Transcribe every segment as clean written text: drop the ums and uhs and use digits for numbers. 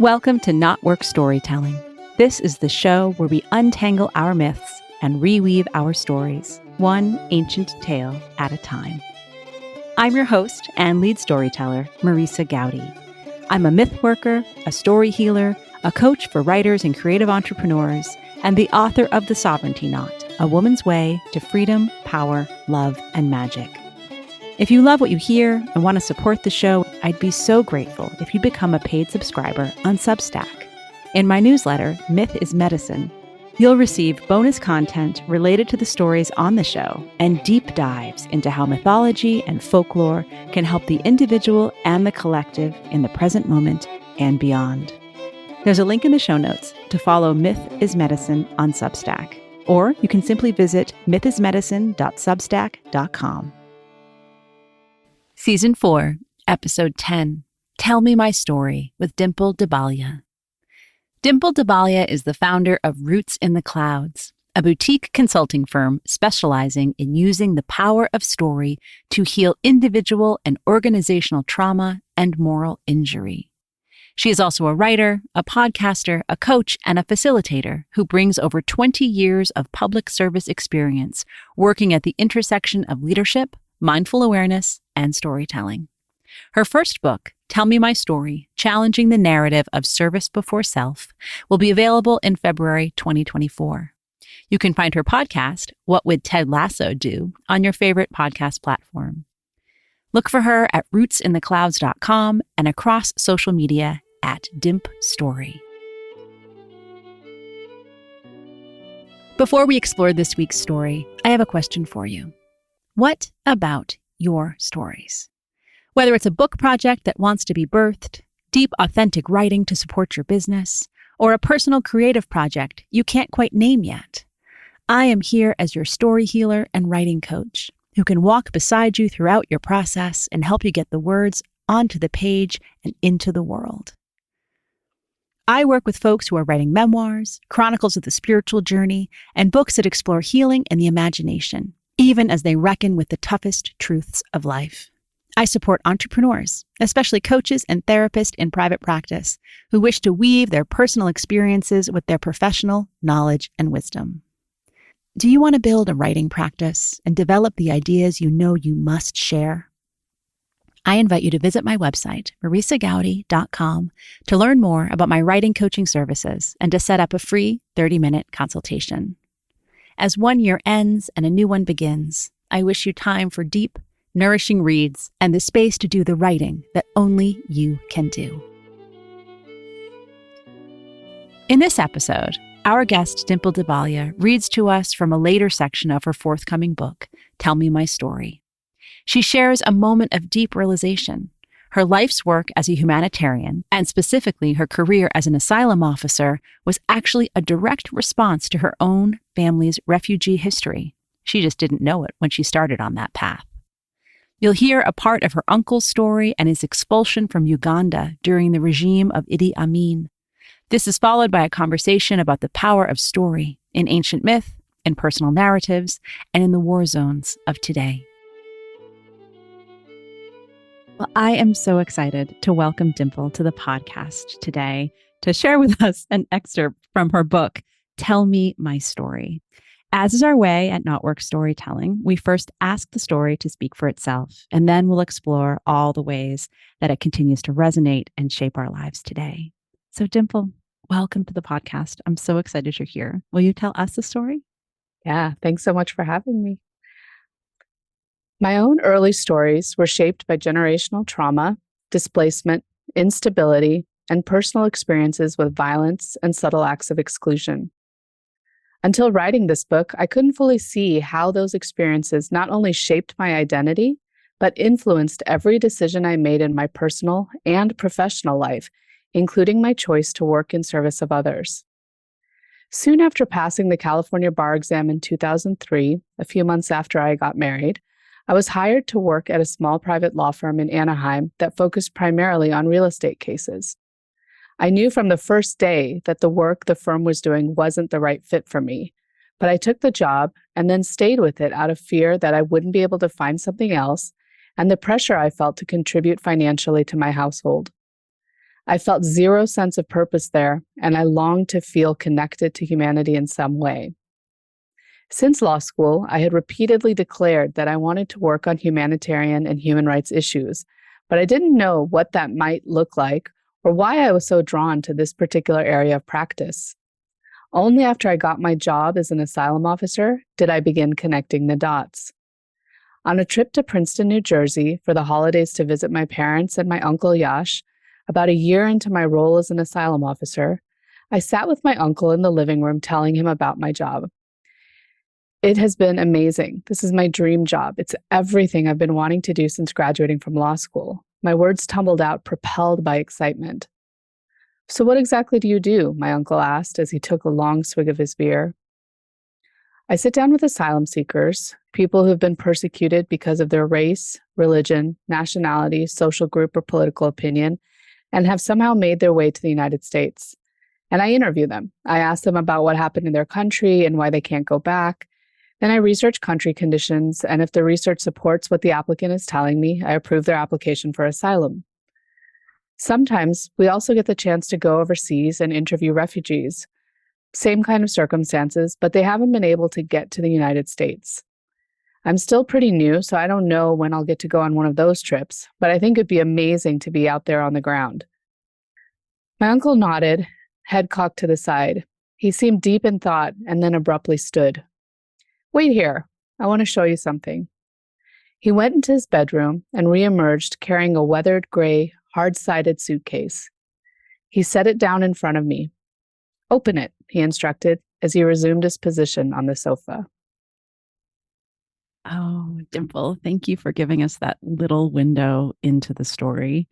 Welcome to Not Work Storytelling. This is the show where we untangle our myths and reweave our stories, one ancient tale at a time. I'm your host and lead storyteller, Marisa Gowdy. I'm a myth worker, a story healer, a coach for writers and creative entrepreneurs, and the author of The Sovereignty Knot, A Woman's Way to Freedom, Power, Love, and Magic. If you love what you hear and want to support the show, I'd be so grateful if you become a paid subscriber on Substack. In my newsletter, Myth is Medicine, you'll receive bonus content related to the stories on the show and deep dives into how mythology and folklore can help the individual and the collective in the present moment and beyond. There's a link in the show notes to follow Myth is Medicine on Substack, or you can simply visit mythismedicine.substack.com. Season 4, Episode 10, Tell Me My Story with Dimple Dhabalia. Dimple Dhabalia is the founder of Roots in the Clouds, a boutique consulting firm specializing in using the power of story to heal individual and organizational trauma and moral injury. She is also a writer, a podcaster, a coach, and a facilitator who brings over 20 years of public service experience working at the intersection of leadership, mindful awareness, and storytelling. Her first book, Tell Me My Story, Challenging the Narrative of Service Before Self, will be available in February 2024. You can find her podcast, What Would Ted Lasso Do?, on your favorite podcast platform. Look for her at rootsintheclouds.com and across social media at Dimp Story. Before we explore this week's story, I have a question for you. What about your stories? Whether it's a book project that wants to be birthed, deep, authentic writing to support your business, or a personal creative project you can't quite name yet, I am here as your story healer and writing coach who can walk beside you throughout your process and help you get the words onto the page and into the world. I work with folks who are writing memoirs, chronicles of the spiritual journey, and books that explore healing and the imagination, even as they reckon with the toughest truths of life. I support entrepreneurs, especially coaches and therapists in private practice, who wish to weave their personal experiences with their professional knowledge and wisdom. Do you want to build a writing practice and develop the ideas you know you must share? I invite you to visit my website, marisagowdy.com, to learn more about my writing coaching services and to set up a free 30-minute consultation. As one year ends and a new one begins, I wish you time for deep, nourishing reads and the space to do the writing that only you can do. In this episode, our guest, Dimple Dhabalia, reads to us from a later section of her forthcoming book, Tell Me My Story. She shares a moment of deep realization. Her life's work as a humanitarian, and specifically her career as an asylum officer, was actually a direct response to her own family's refugee history. She just didn't know it when she started on that path. You'll hear a part of her uncle's story and his expulsion from Uganda during the regime of Idi Amin. This is followed by a conversation about the power of story in ancient myth, in personal narratives, and in the war zones of today. Well, I am so excited to welcome Dimple to the podcast today to share with us an excerpt from her book, Tell Me My Story. As is our way at Not Work Storytelling, we first ask the story to speak for itself, and then we'll explore all the ways that it continues to resonate and shape our lives today. So Dimple, welcome to the podcast. I'm so excited you're here. Will you tell us the story? Yeah, thanks so much for having me. My own early stories were shaped by generational trauma, displacement, instability, and personal experiences with violence and subtle acts of exclusion. Until writing this book, I couldn't fully see how those experiences not only shaped my identity, but influenced every decision I made in my personal and professional life, including my choice to work in service of others. Soon after passing the California bar exam in 2003, a few months after I got married, I was hired to work at a small private law firm in Anaheim that focused primarily on real estate cases. I knew from the first day that the work the firm was doing wasn't the right fit for me, but I took the job and then stayed with it out of fear that I wouldn't be able to find something else and the pressure I felt to contribute financially to my household. I felt zero sense of purpose there, and I longed to feel connected to humanity in some way. Since law school, I had repeatedly declared that I wanted to work on humanitarian and human rights issues, but I didn't know what that might look like or why I was so drawn to this particular area of practice. Only after I got my job as an asylum officer did I begin connecting the dots. On a trip to Princeton, New Jersey for the holidays to visit my parents and my uncle Yash, about a year into my role as an asylum officer, I sat with my uncle in the living room telling him about my job. It has been amazing. This is my dream job. It's everything I've been wanting to do since graduating from law school. My words tumbled out, propelled by excitement. So what exactly do you do? My uncle asked as he took a long swig of his beer. I sit down with asylum seekers, people who've been persecuted because of their race, religion, nationality, social group, or political opinion, and have somehow made their way to the United States. And I interview them. I ask them about what happened in their country and why they can't go back. Then I research country conditions, and if the research supports what the applicant is telling me, I approve their application for asylum. Sometimes we also get the chance to go overseas and interview refugees. Same kind of circumstances, but they haven't been able to get to the United States. I'm still pretty new, so I don't know when I'll get to go on one of those trips, but I think it'd be amazing to be out there on the ground. My uncle nodded, head cocked to the side. He seemed deep in thought and then abruptly stood. Wait here. I want to show you something. He went into his bedroom and reemerged carrying a weathered gray, hard-sided suitcase. He set it down in front of me. Open it, he instructed as he resumed his position on the sofa. Oh, Dimple, thank you for giving us that little window into the story.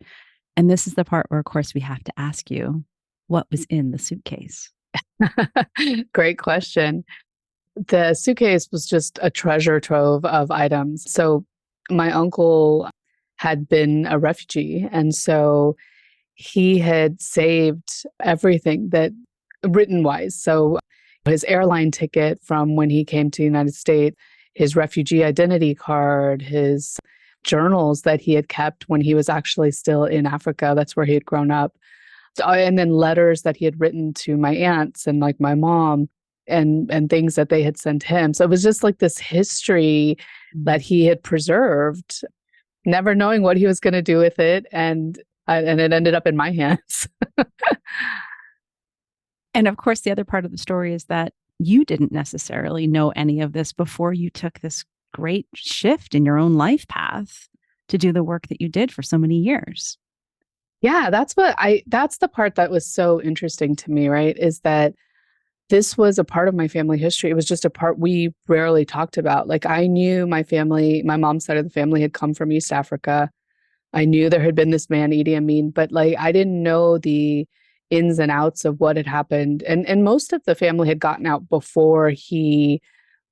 And this is the part where, of course, we have to ask you, what was in the suitcase? Great question. The suitcase was just a treasure trove of items. So my uncle had been a refugee, and so he had saved everything that written-wise. So his airline ticket from when he came to the United States, his refugee identity card, his journals that he had kept when he was actually still in Africa. That's where he had grown up. And then letters that he had written to my aunts and like my mom and things that they had sent him. So it was just like this history that he had preserved, never knowing what he was going to do with it. And it ended up in my hands. And of course, the other part of the story is that you didn't necessarily know any of this before you took this great shift in your own life path to do the work that you did for so many years. Yeah, that's the part that was so interesting to me, right? Is that this was a part of my family history. It was just a part we rarely talked about. Like I knew my family, my mom's side of the family had come from East Africa. I knew there had been this man, Idi Amin, but like I didn't know the ins and outs of what had happened. And most of the family had gotten out before he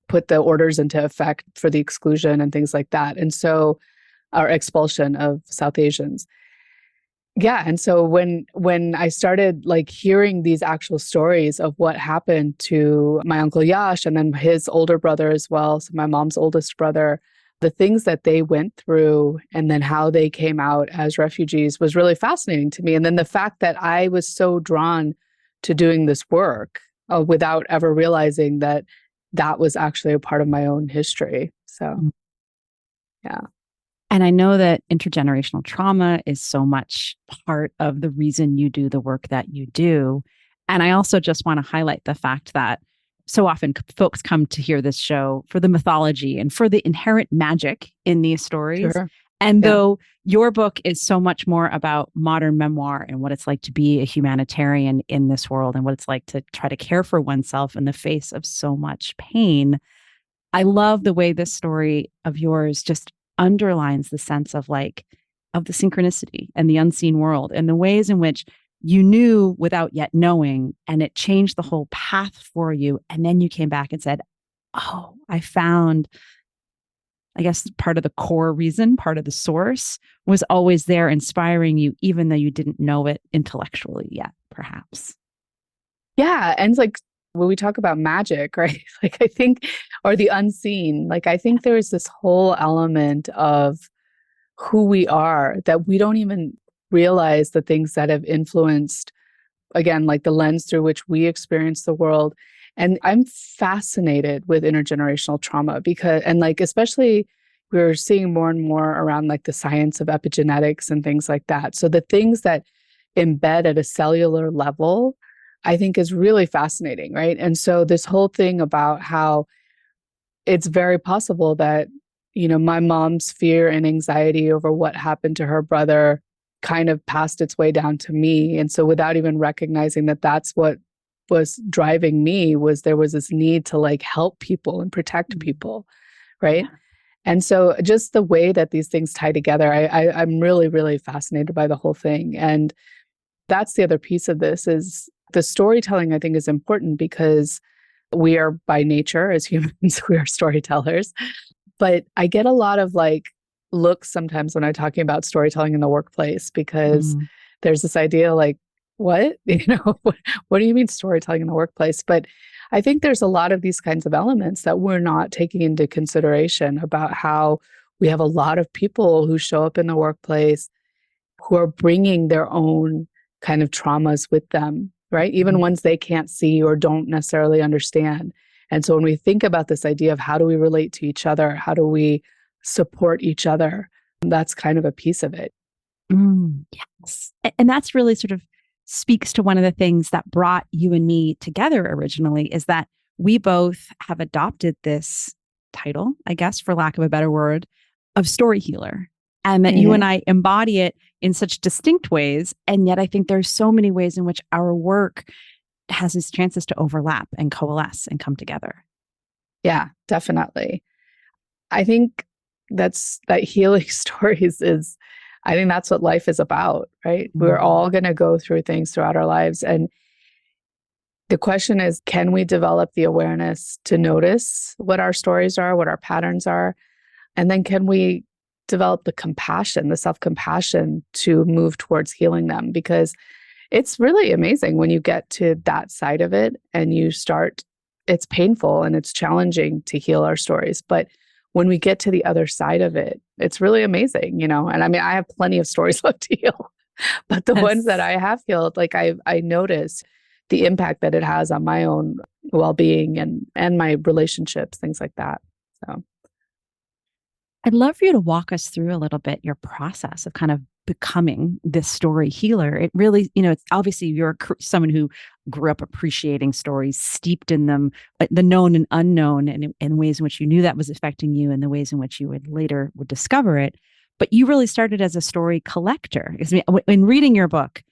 put the orders into effect for the exclusion and things like that. And so our expulsion of South Asians. Yeah. And so when I started like hearing these actual stories of what happened to my uncle Yash and then his older brother as well, so my mom's oldest brother, the things that they went through and then how they came out as refugees was really fascinating to me. And then the fact that I was so drawn to doing this work without ever realizing that that was actually a part of my own history. So, yeah. And I know that intergenerational trauma is so much part of the reason you do the work that you do. And I also just want to highlight the fact that so often folks come to hear this show for the mythology and for the inherent magic in these stories. Sure. And though your book is so much more about modern memoir and what it's like to be a humanitarian in this world and what it's like to try to care for oneself in the face of so much pain, I love the way this story of yours just underlines the sense of like, of the synchronicity and the unseen world and the ways in which you knew without yet knowing, and it changed the whole path for you. And then you came back and said, oh, I found, I guess, part of the core reason, part of the source was always there inspiring you, even though you didn't know it intellectually yet, perhaps. Yeah. And it's like when we talk about magic, right? Like I think, or the unseen, like I think there is this whole element of who we are that we don't even realize the things that have influenced, again, like the lens through which we experience the world. And I'm fascinated with intergenerational trauma because, and like, especially we're seeing more and more around like the science of epigenetics and things like that. So the things that embed at a cellular level, I think is really fascinating, right? And so this whole thing about how it's very possible that, my mom's fear and anxiety over what happened to her brother kind of passed its way down to me. And so without even recognizing that that's what was driving me, was there was this need to like help people and protect people, right? Yeah. And so just the way that these things tie together, I'm really, really fascinated by the whole thing. And that's the other piece of this is the storytelling, I think, is important because we are by nature as humans, we are storytellers. But I get a lot of like looks sometimes when I'm talking about storytelling in the workplace because there's this idea like, what? What do you mean storytelling in the workplace? But I think there's a lot of these kinds of elements that we're not taking into consideration about how we have a lot of people who show up in the workplace who are bringing their own kind of traumas with them, right? Even ones they can't see or don't necessarily understand. And so when we think about this idea of how do we relate to each other, how do we support each other, that's kind of a piece of it. Yes. And that's really sort of speaks to one of the things that brought you and me together originally, is that we both have adopted this title, I guess, for lack of a better word, of story healer. And that you and I embody it in such distinct ways. And yet I think there's so many ways in which our work has its chances to overlap and coalesce and come together. Yeah, definitely. I think that healing stories is, I think that's what life is about, right? We're all going to go through things throughout our lives. And the question is, can we develop the awareness to notice what our stories are, what our patterns are? And then can we develop the compassion, the self-compassion to move towards healing them? Because it's really amazing when you get to that side of it and you start, it's painful and it's challenging to heal our stories. But when we get to the other side of it, it's really amazing, And I mean, I have plenty of stories left to heal, but the ones that I have healed, like I notice the impact that it has on my own well-being and my relationships, things like that. So I'd love for you to walk us through a little bit your process of kind of becoming this story healer. It really, it's obviously you're someone who grew up appreciating stories, steeped in them, the known and unknown, and in ways in which you knew that was affecting you and the ways in which you would discover it. But you really started as a story collector. In reading your book,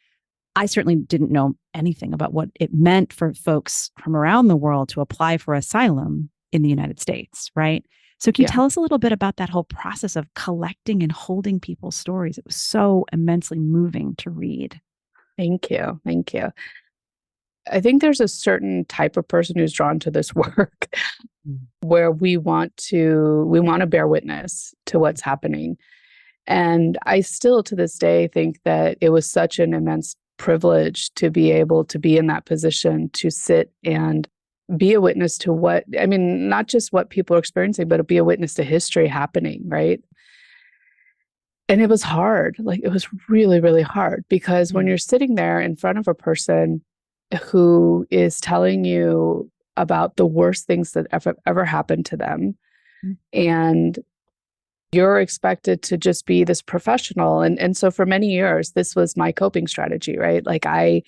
I certainly didn't know anything about what it meant for folks from around the world to apply for asylum in the United States, right? So can you tell us a little bit about that whole process of collecting and holding people's stories? It was so immensely moving to read. Thank you. Thank you. I think there's a certain type of person who's drawn to this work where we want to bear witness to what's happening. And I still to this day think that it was such an immense privilege to be able to be in that position to sit and be a witness to not just what people are experiencing, but be a witness to history happening, right? And it was hard. Like it was really, really hard because when you're sitting there in front of a person who is telling you about the worst things that ever happened to them, and you're expected to just be this professional. And so for many years, this was my coping strategy, right? Like I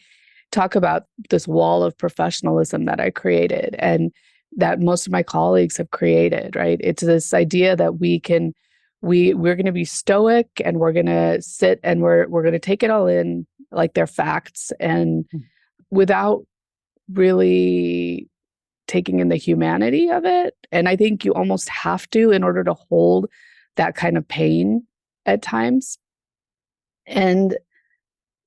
talk about this wall of professionalism that I created and that most of my colleagues have created, right? It's this idea that we're going to be stoic and we're going to sit and we're going to take it all in like they're facts and without really taking in the humanity of it. And I think you almost have to in order to hold that kind of pain at times. And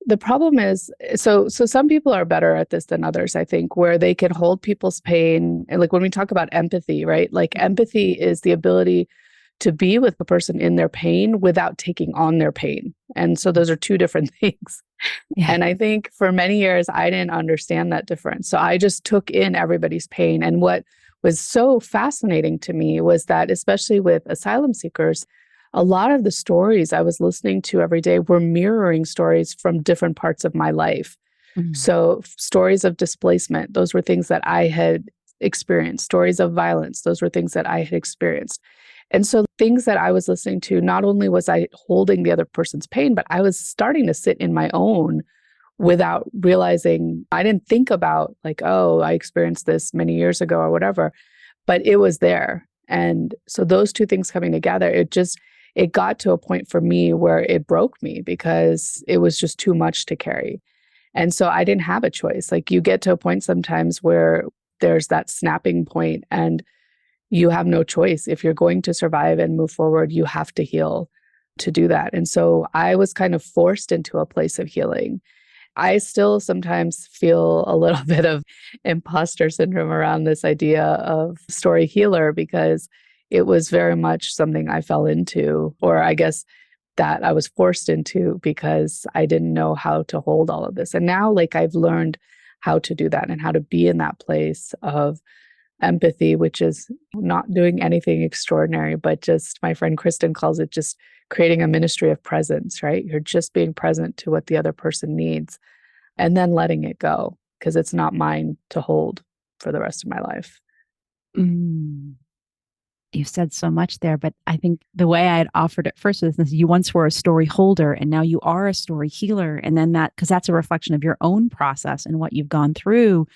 the problem is, so some people are better at this than others, I think, where they can hold people's pain. And like when we talk about empathy, right? Like empathy is the ability to be with the person in their pain without taking on their pain. And so those are two different things. Yeah. And I think for many years, I didn't understand that difference. So I just took in everybody's pain. And what was so fascinating to me was that, especially with asylum seekers, a lot of the stories I was listening to every day were mirroring stories from different parts of my life. Mm. So stories of displacement, those were things that I had experienced. Stories of violence, those were things that I had experienced. And so things that I was listening to, not only was I holding the other person's pain, but I was starting to sit in my own without realizing. I didn't think about like, oh, I experienced this many years ago or whatever, but it was there. And so those two things coming together, it got to a point for me where it broke me because it was just too much to carry. And so I didn't have a choice. Like you get to a point sometimes where there's that snapping point and you have no choice. If you're going to survive and move forward, you have to heal to do that. And so I was kind of forced into a place of healing. I still sometimes feel a little bit of imposter syndrome around this idea of story healer because it was very much something I fell into, or I guess that I was forced into because I didn't know how to hold all of this. And now, like, I've learned how to do that and how to be in that place of empathy, which is not doing anything extraordinary, but just my friend Kristen calls it just creating a ministry of presence, right? You're just being present to what the other person needs and then letting it go because it's not mine to hold for the rest of my life. Mm. You said so much there, but I think the way I had offered it first was this, you once were a story holder and now you are a story healer. And then because that's a reflection of your own process and what you've gone through.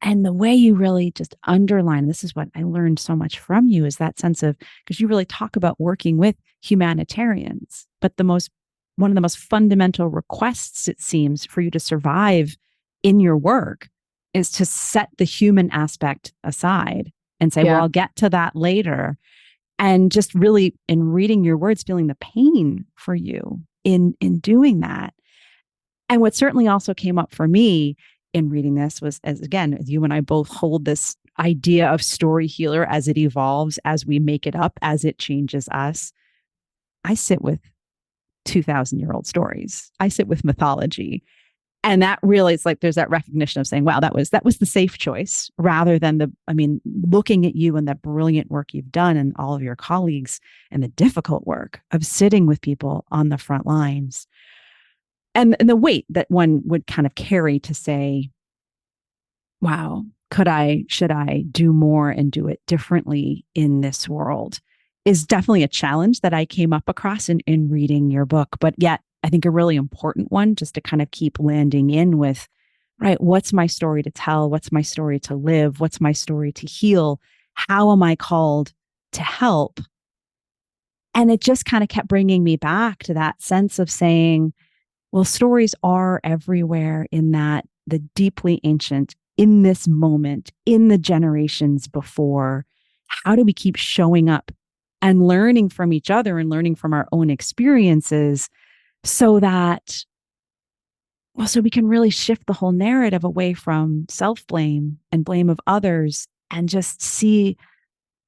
And the way you really just underline, this is what I learned so much from you, is that sense of, because you really talk about working with humanitarians, but one of the most fundamental requests, it seems, for you to survive in your work is to set the human aspect aside and say, well, Yeah. I'll get to that later. And just really, in reading your words, feeling the pain for you in doing that. And what certainly also came up for me in reading this was, as again, you and I both hold this idea of story healer as it evolves, as we make it up, as it changes us. I sit with 2,000-year-old stories. I sit with mythology. And that really is like, there's that recognition of saying, wow, that was the safe choice rather than looking at you and that brilliant work you've done and all of your colleagues and the difficult work of sitting with people on the front lines and the weight that one would kind of carry to say, wow, should I do more and do it differently in this world is definitely a challenge that I came up across in reading your book, but yet I think a really important one just to kind of keep landing in with, right, what's my story to tell? What's my story to live? What's my story to heal? How am I called to help? And it just kind of kept bringing me back to that sense of saying, well, stories are everywhere in that the deeply ancient, in this moment, in the generations before. How do we keep showing up and learning from each other and learning from our own experiences so we can really shift the whole narrative away from self-blame and blame of others and just see,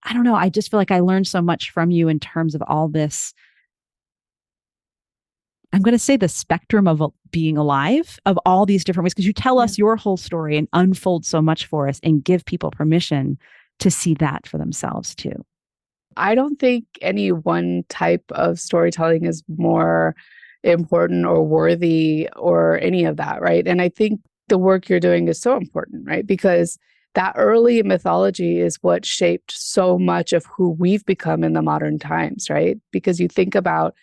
I don't know, I just feel like I learned so much from you in terms of all this. I'm going to say the spectrum of being alive of all these different ways, because you tell us your whole story and unfold so much for us and give people permission to see that for themselves too. I don't think any one type of storytelling is more important or worthy or any of that, right? And I think the work you're doing is so important, right? Because that early mythology is what shaped so much of who we've become in the modern times, right? Because you think about,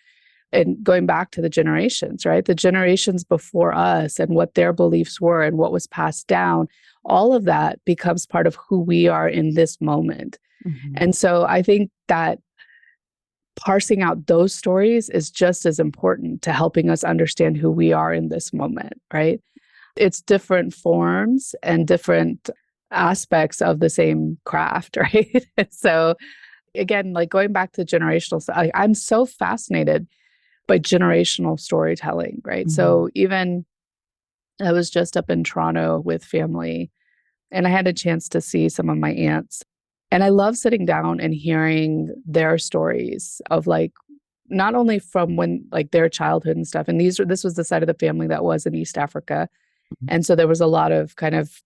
and going back to the generations, right? The generations before us and what their beliefs were and what was passed down, all of that becomes part of who we are in this moment. Mm-hmm. And so I think that parsing out those stories is just as important to helping us understand who we are in this moment, right? It's different forms and different aspects of the same craft, right? And so again, like going back to generational, I'm so fascinated by generational storytelling, right? Mm-hmm. So even I was just up in Toronto with family and I had a chance to see some of my aunts. And I love sitting down and hearing their stories of like, not only from when like their childhood and stuff. And this was the side of the family that was in East Africa. Mm-hmm. And so there was a lot of kind of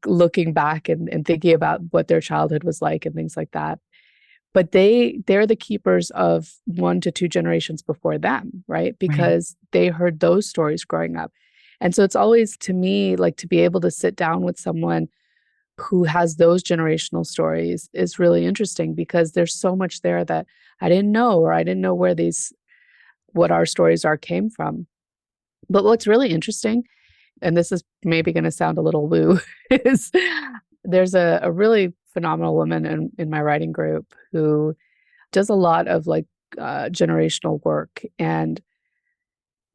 looking back and thinking about what their childhood was like and things like that. but they're the keepers of 1 to 2 generations before them, right? Because they heard those stories growing up. And so it's always, to me, like, to be able to sit down with someone who has those generational stories is really interesting, because there's so much there that I didn't know, or I didn't know where what our stories are came from. But what's really interesting, and this is maybe going to sound a little woo, is there's a really phenomenal woman in my writing group who does a lot of like generational work. And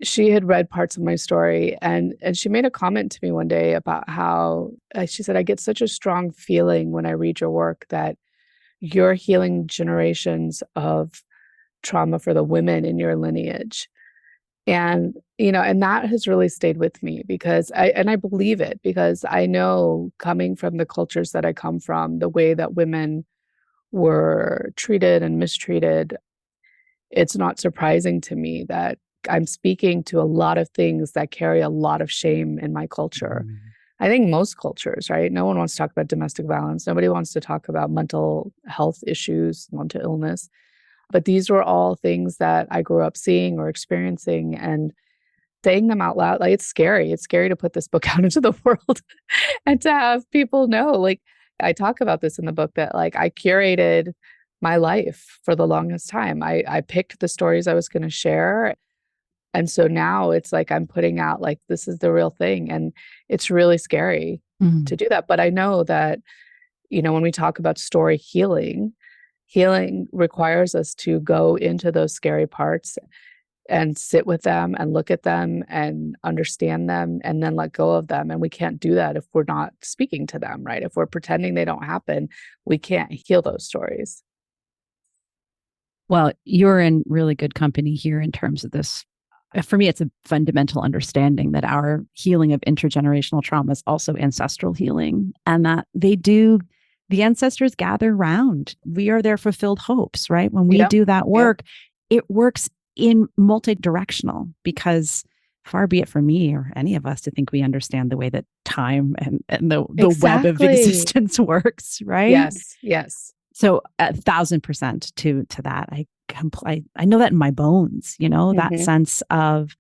she had read parts of my story, and she made a comment to me one day about how she said, "I get such a strong feeling when I read your work that you're healing generations of trauma for the women in your lineage." And, and that has really stayed with me, because I believe it, because I know, coming from the cultures that I come from, the way that women were treated and mistreated, it's not surprising to me that I'm speaking to a lot of things that carry a lot of shame in my culture. I think most cultures, right? No one wants to talk about domestic violence. Nobody wants to talk about mental health issues, mental illness. But these were all things that I grew up seeing or experiencing, and saying them out loud, like, it's scary. It's scary to put this book out into the world and to have people know. Like, I talk about this in the book, that like I curated my life for the longest time. I picked the stories I was going to share. And so now it's like I'm putting out, like, this is the real thing. And it's really scary to do that. But I know that, when we talk about story healing, healing requires us to go into those scary parts and sit with them and look at them and understand them and then let go of them. And we can't do that if we're not speaking to them, right? If we're pretending they don't happen, we can't heal those stories. Well, you're in really good company here in terms of this. For me, it's a fundamental understanding that our healing of intergenerational trauma is also ancestral healing, and that the ancestors gather round. We are their fulfilled hopes, right? When we do that work, it works in multi-directional, because far be it from me or any of us to think we understand the way that time and the web of existence works, right? Yes. So 1,000% to that. I know that in my bones, that sense of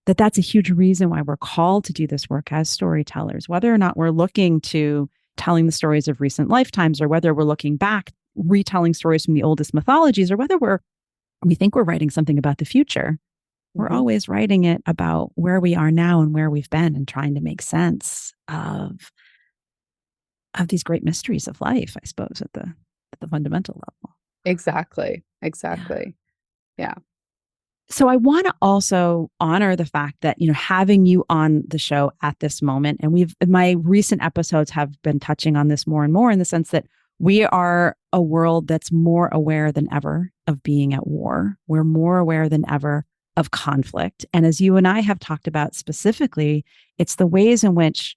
that's a huge reason why we're called to do this work as storytellers, whether or not we're looking to telling the stories of recent lifetimes, or whether we're looking back, retelling stories from the oldest mythologies, or whether we think we're writing something about the future. We're always writing it about where we are now and where we've been, and trying to make sense of these great mysteries of life, I suppose, at the fundamental level. Exactly. Yeah. So I want to also honor the fact that, having you on the show at this moment, and my recent episodes have been touching on this more and more, in the sense that we are a world that's more aware than ever of being at war. We're more aware than ever of conflict. And as you and I have talked about specifically, it's the ways in which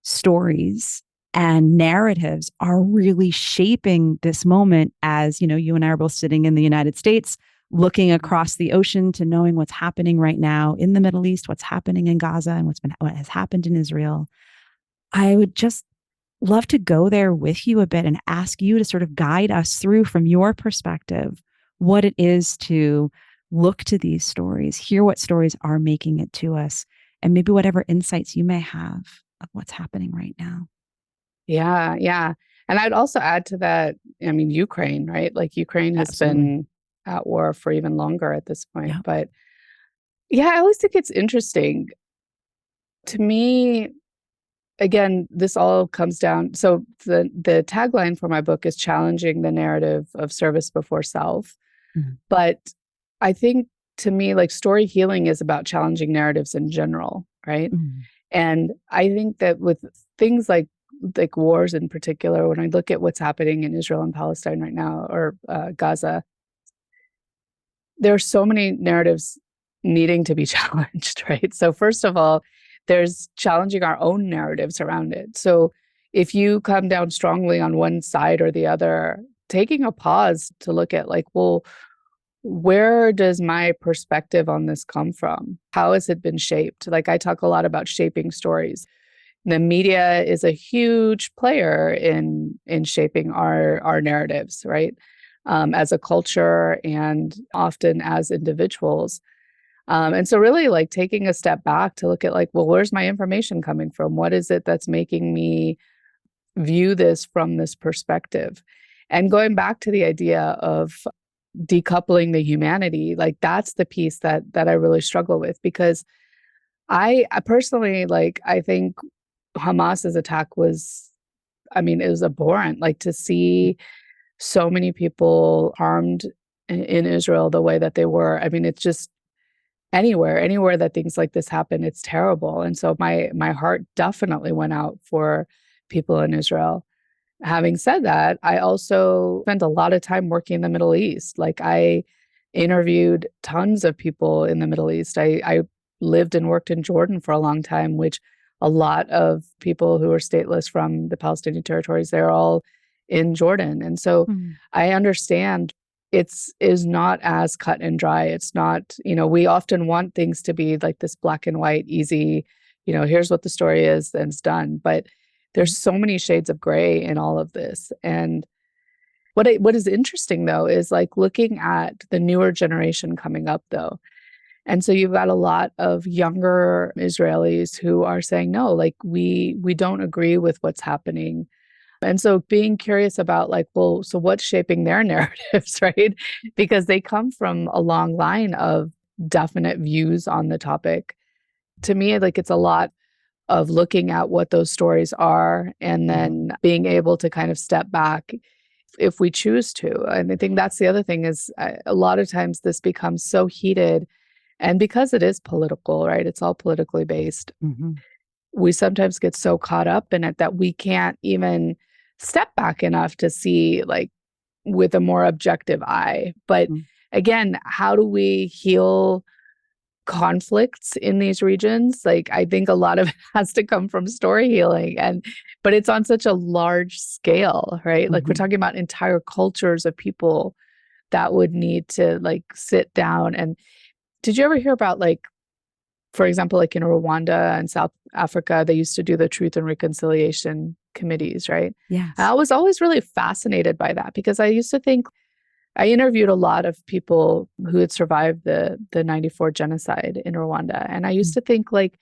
stories and narratives are really shaping this moment, as, you and I are both sitting in the United States, looking across the ocean to knowing what's happening right now in the Middle East, what's happening in Gaza, and what has happened in Israel. I would just love to go there with you a bit and ask you to sort of guide us through, from your perspective, what it is to look to these stories, hear what stories are making it to us, and maybe whatever insights you may have of what's happening right now. Yeah. And I'd also add to that, I mean, Ukraine, right? Like, Ukraine has been at war for even longer at this point. Yeah. But yeah, I always think it's interesting. To me, again, this all comes down. So the tagline for my book is challenging the narrative of service before self. But I think, to me, like, story healing is about challenging narratives in general, right? And I think that with things like wars in particular, when I look at what's happening in Israel and Palestine right now, or Gaza, there are so many narratives needing to be challenged, right? So first of all, there's challenging our own narratives around it. So if you come down strongly on one side or the other, taking a pause to look at, like, well, where does my perspective on this come from? How has it been shaped? Like, I talk a lot about shaping stories. The media is a huge player in shaping our narratives, right? As a culture and often as individuals. And so really like taking a step back to look at like, well, where's my information coming from? What is it that's making me view this from this perspective? And going back to the idea of decoupling the humanity, like that's the piece that I really struggle with, because I personally, like, I think Hamas's attack was, I mean, it was abhorrent. Like to see so many people harmed in Israel the way that they were. I mean, it's just anywhere that things like this happen, it's terrible. And so my heart definitely went out for people in Israel. Having said that, I also spent a lot of time working in the Middle East. Like I interviewed tons of people in the Middle East. I lived and worked in Jordan for a long time, which a lot of people who are stateless from the Palestinian territories, they're all in Jordan. And so I understand it's is not as cut and dry. It's not, we often want things to be like this black and white, easy, here's what the story is, and it's done. But there's so many shades of gray in all of this. And what is interesting though is like looking at the newer generation coming up though. And so you've got a lot of younger Israelis who are saying, no, like we don't agree with what's happening. And so being curious about like, well, so what's shaping their narratives, right? Because they come from a long line of definite views on the topic. To me, like it's a lot of looking at what those stories are and then being able to kind of step back if we choose to. And I think that's the other thing is a lot of times this becomes so heated. And because it is political, right? It's all politically based. We sometimes get so caught up in it that we can't even step back enough to see like with a more objective eye. But again, how do we heal conflicts in these regions? Like I think a lot of it has to come from story healing, but it's on such a large scale, right? Like we're talking about entire cultures of people that would need to like sit down. And did you ever hear about like, for example, like in Rwanda and South Africa, they used to do the Truth and Reconciliation committees, right? Yes. I was always really fascinated by that because I used to think, I interviewed a lot of people who had survived the 94 genocide in Rwanda. And I used to think like,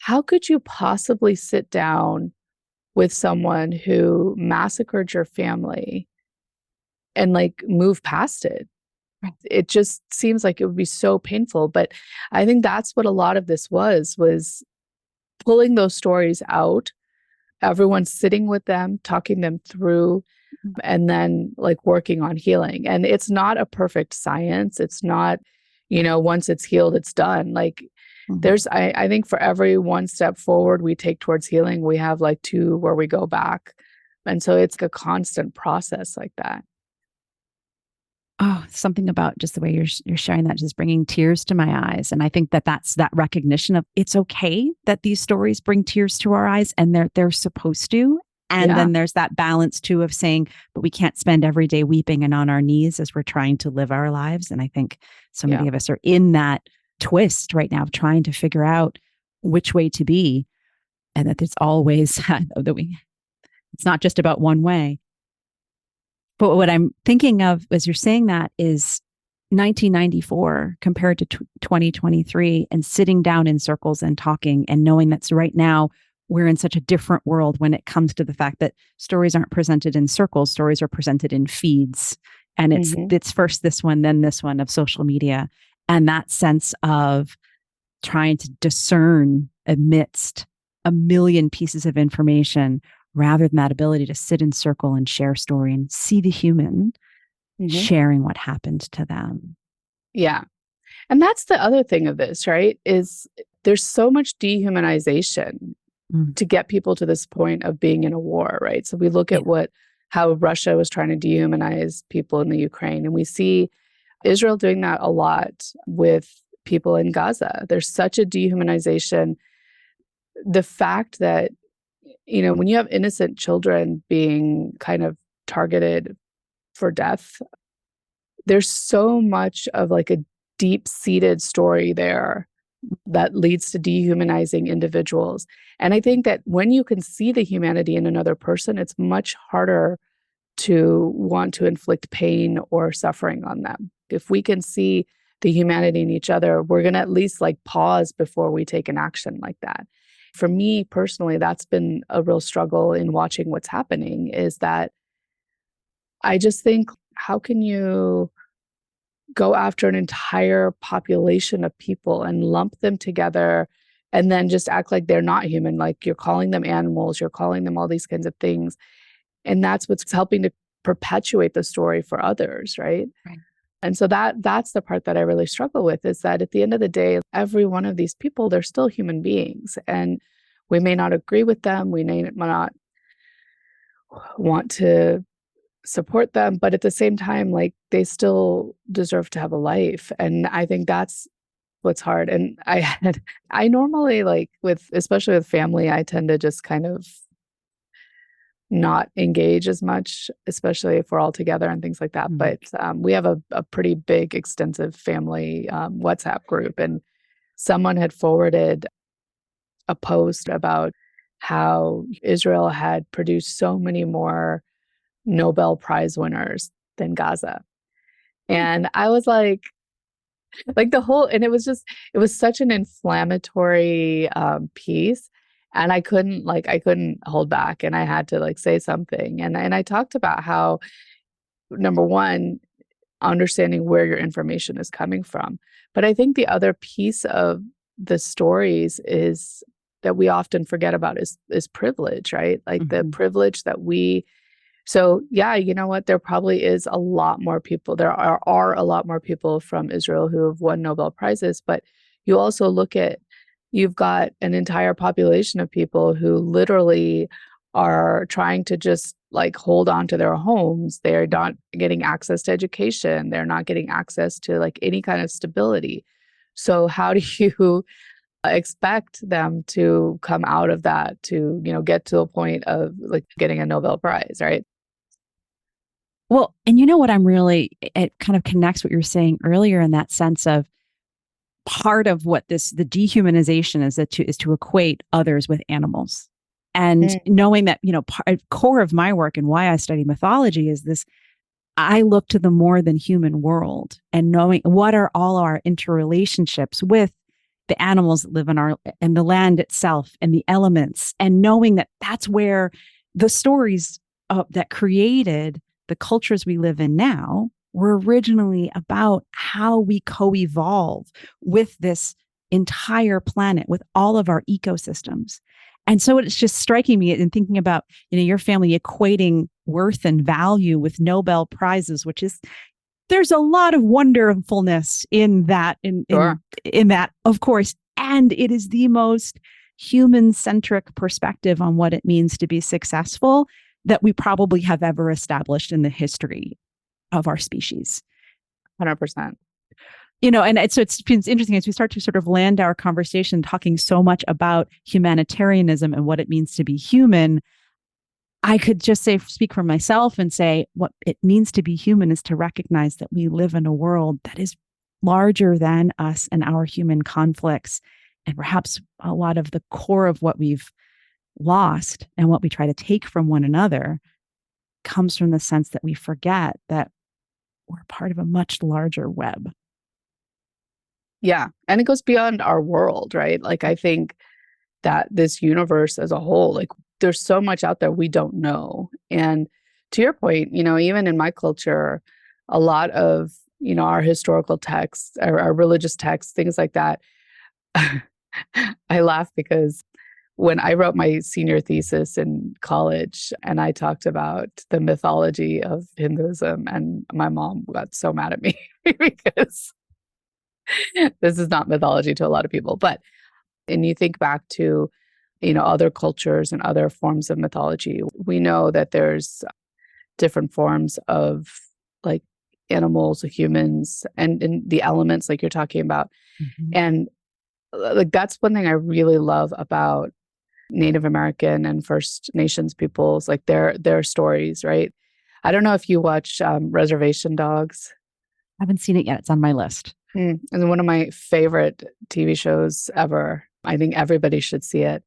how could you possibly sit down with someone who massacred your family and like move past it? It just seems like it would be so painful. But I think that's what a lot of this was pulling those stories out, everyone sitting with them, talking them through, and then like working on healing. And it's not a perfect science. It's not, once it's healed, it's done. Like I think for every one step forward we take towards healing, we have like two where we go back. And so it's a constant process like that. Oh, something about just the way you're sharing that, just bringing tears to my eyes. And I think that's that recognition of it's okay that these stories bring tears to our eyes, and they're supposed to. And then there's that balance too of saying, but we can't spend every day weeping and on our knees as we're trying to live our lives. And I think so many of us are in that twist right now of trying to figure out which way to be, and that it's always it's not just about one way. But what I'm thinking of as you're saying that is 1994 compared to 2023, and sitting down in circles and talking and knowing that's right now we're in such a different world when it comes to the fact that stories aren't presented in circles, stories are presented in feeds. And it's first this one, then this one of social media. And that sense of trying to discern amidst a million pieces of information, rather than that ability to sit in circle and share story and see the human sharing what happened to them. Yeah. And that's the other thing of this, right? Is there's so much dehumanization to get people to this point of being in a war, right? So we look at how Russia was trying to dehumanize people in the Ukraine, and we see Israel doing that a lot with people in Gaza. There's such a dehumanization. The fact that when you have innocent children being kind of targeted for death, there's so much of like a deep-seated story there that leads to dehumanizing individuals. And I think that when you can see the humanity in another person, it's much harder to want to inflict pain or suffering on them. If we can see the humanity in each other, we're going to at least like pause before we take an action like that. For me personally, that's been a real struggle in watching what's happening, is that I just think, how can you go after an entire population of people and lump them together and then just act like they're not human? Like, you're calling them animals, you're calling them all these kinds of things. And that's what's helping to perpetuate the story for others, right? Right. And so that's the part that I really struggle with, is that at the end of the day, every one of these people, they're still human beings. And we may not agree with them, we may not want to support them, but at the same time, like, they still deserve to have a life. And I think that's what's hard. And I normally, like, especially with family, I tend to just kind of not engage as much, especially if we're all together and things like that. Mhm. But we have a pretty big, extensive family WhatsApp group, and someone had forwarded a post about how Israel had produced so many more Nobel Prize winners than Gaza. And I was like and it was such an inflammatory piece. And I couldn't hold back, and I had to like say something. And I talked about how, number one, understanding where your information is coming from. But I think the other piece of the stories is that we often forget about is privilege, right? Like the privilege that so yeah, you know what? There probably is a lot more people. There are a lot more people from Israel who have won Nobel Prizes, but you also you've got an entire population of people who literally are trying to just like hold on to their homes. They're not getting access to education. They're not getting access to like any kind of stability. So how do you expect them to come out of that to, get to a point of like getting a Nobel Prize, right? Well, and you know what it kind of connects what you're saying earlier in that sense of part of what the dehumanization is to equate others with animals. And knowing that, core of my work and why I study mythology is this, I look to the more than human world and knowing what are all our interrelationships with the animals that live in the land itself and the elements, and knowing that that's where the stories that created the cultures we live in now were originally about how we co-evolve with this entire planet, with all of our ecosystems. And so it's just striking me and thinking about, your family equating worth and value with Nobel Prizes, which is, there's a lot of wonderfulness in that, Sure. in that, of course. And it is the most human-centric perspective on what it means to be successful that we probably have ever established in the history of our species. 100%. And it's interesting as we start to sort of land our conversation talking so much about humanitarianism and what it means to be human. I could just speak for myself and say what it means to be human is to recognize that we live in a world that is larger than us and our human conflicts. And perhaps a lot of the core of what we've lost and what we try to take from one another comes from the sense that we forget that we're part of a much larger web. Yeah. And it goes beyond our world, right? Like, I think that this universe as a whole, like, there's so much out there we don't know. And to your point, even in my culture, a lot of, our historical texts, our religious texts, things like that. I laugh because when I wrote my senior thesis in college and I talked about the mythology of Hinduism, and my mom got so mad at me because this is not mythology to a lot of people. And you think back to, other cultures and other forms of mythology, we know that there's different forms of like animals, humans, and the elements like you're talking about. And like, that's one thing I really love about Native American and First Nations peoples, like their stories, right? I don't know if you watch Reservation Dogs. I haven't seen it yet. It's on my list. And one of my favorite TV shows ever. I think everybody should see it.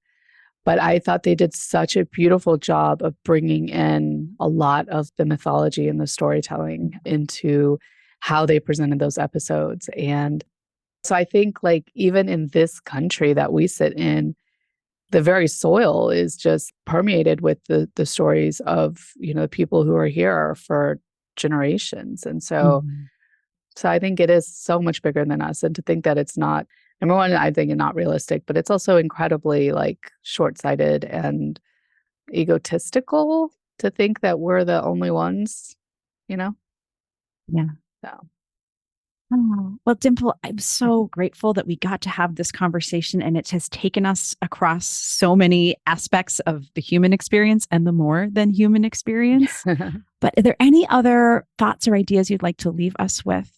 But I thought they did such a beautiful job of bringing in a lot of the mythology and the storytelling into how they presented those episodes. And so I think like even in this country that we sit in, the very soil is just permeated with the stories of, the people who are here for generations. And so I think it is so much bigger than us. And to think that it's not, number one, I think it's not realistic, but it's also incredibly like short-sighted and egotistical to think that we're the only ones, Yeah. So. Oh, well, Dimple, I'm so grateful that we got to have this conversation, and it has taken us across so many aspects of the human experience and the more than human experience. But are there any other thoughts or ideas you'd like to leave us with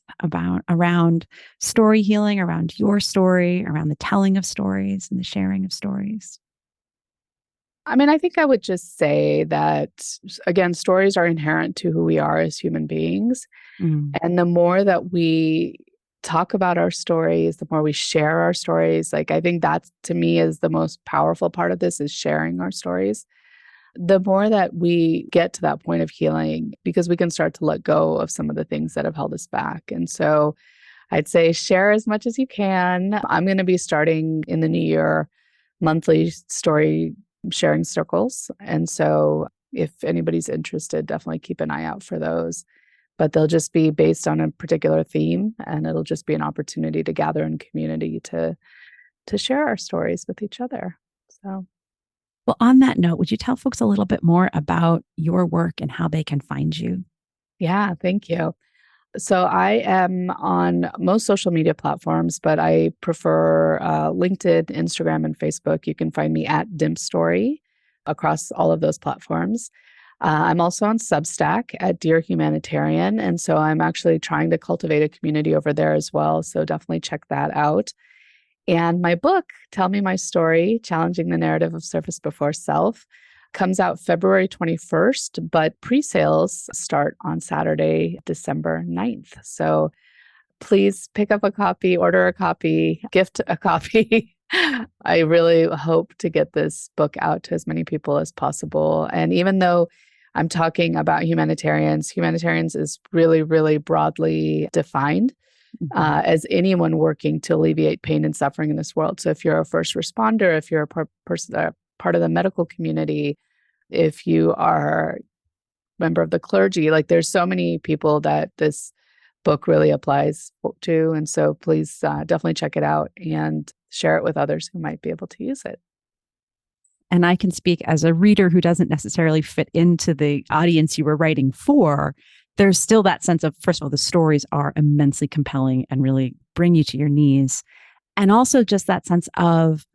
around story healing, around your story, around the telling of stories and the sharing of stories? I mean, I think I would just say that, again, stories are inherent to who we are as human beings. And the more that we talk about our stories, the more we share our stories, like I think that to me is the most powerful part of this is sharing our stories. The more that we get to that point of healing, because we can start to let go of some of the things that have held us back. And so I'd say share as much as you can. I'm going to be starting in the new year monthly story sharing circles. And so if anybody's interested, definitely keep an eye out for those. But they'll just be based on a particular theme, and it'll just be an opportunity to gather in community to share our stories with each other. So, well, on that note, would you tell folks a little bit more about your work and how they can find you? Yeah, thank you. So I am on most social media platforms, but I prefer LinkedIn, Instagram, and Facebook. You can find me at Dimp Story across all of those platforms. I'm also on Substack at Dear Humanitarian. And so I'm actually trying to cultivate a community over there as well. So definitely check that out. And my book, Tell Me My Story, Challenging the Narrative of Surface Before Self, comes out February 21st, but pre-sales start on Saturday, December 9th. So please pick up a copy, order a copy, gift a copy. I really hope to get this book out to as many people as possible. And even though I'm talking about humanitarians is really, really broadly defined as anyone working to alleviate pain and suffering in this world. So if you're a first responder, if you're a part of the medical community, if you are a member of the clergy, like there's so many people that this book really applies to. And so please definitely check it out and share it with others who might be able to use it. And I can speak as a reader who doesn't necessarily fit into the audience you were writing for. There's still that sense of, first of all, the stories are immensely compelling and really bring you to your knees. And also just that sense of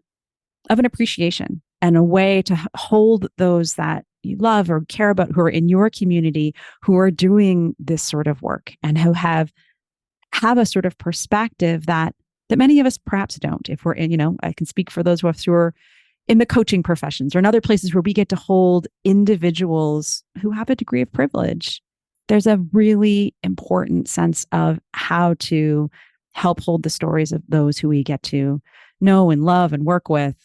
an appreciation and a way to hold those that you love or care about who are in your community, who are doing this sort of work and who have a sort of perspective that many of us perhaps don't. If we're in, I can speak for those of us who are in the coaching professions or in other places where we get to hold individuals who have a degree of privilege. There's a really important sense of how to help hold the stories of those who we get to know and love and work with,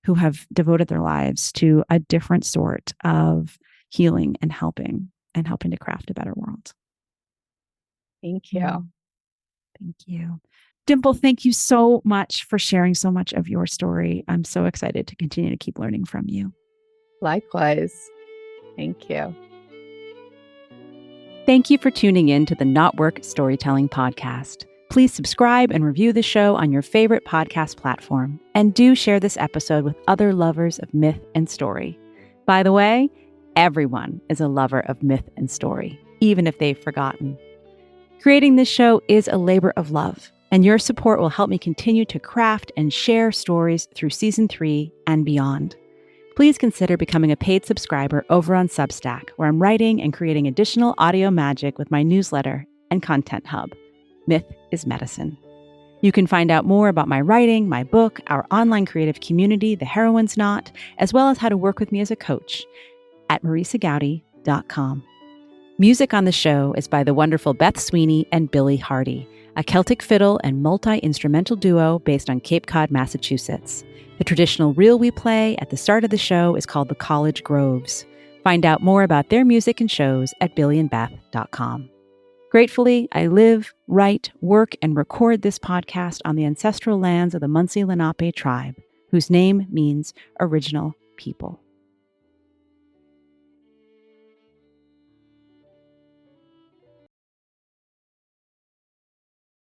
who have devoted their lives to a different sort of healing and helping to craft a better world. Thank you. Thank you. Dimple, thank you so much for sharing so much of your story. I'm so excited to continue to keep learning from you. Likewise. Thank you. Thank you for tuning in to the Not Work Storytelling Podcast. Please subscribe and review the show on your favorite podcast platform. And do share this episode with other lovers of myth and story. By the way, everyone is a lover of myth and story, even if they've forgotten. Creating this show is a labor of love, and your support will help me continue to craft and share stories through season 3 and beyond. Please consider becoming a paid subscriber over on Substack, where I'm writing and creating additional audio magic with my newsletter and content hub, Myth is Medicine. You can find out more about my writing, my book, our online creative community, The Heroine's Knot, as well as how to work with me as a coach at marisagowdy.com. Music on the show is by the wonderful Beth Sweeney and Billy Hardy, a Celtic fiddle and multi-instrumental duo based on Cape Cod, Massachusetts. The traditional reel we play at the start of the show is called the College Groves. Find out more about their music and shows at billyandbeth.com. Gratefully, I live, write, work, and record this podcast on the ancestral lands of the Munsee Lenape tribe, whose name means original people.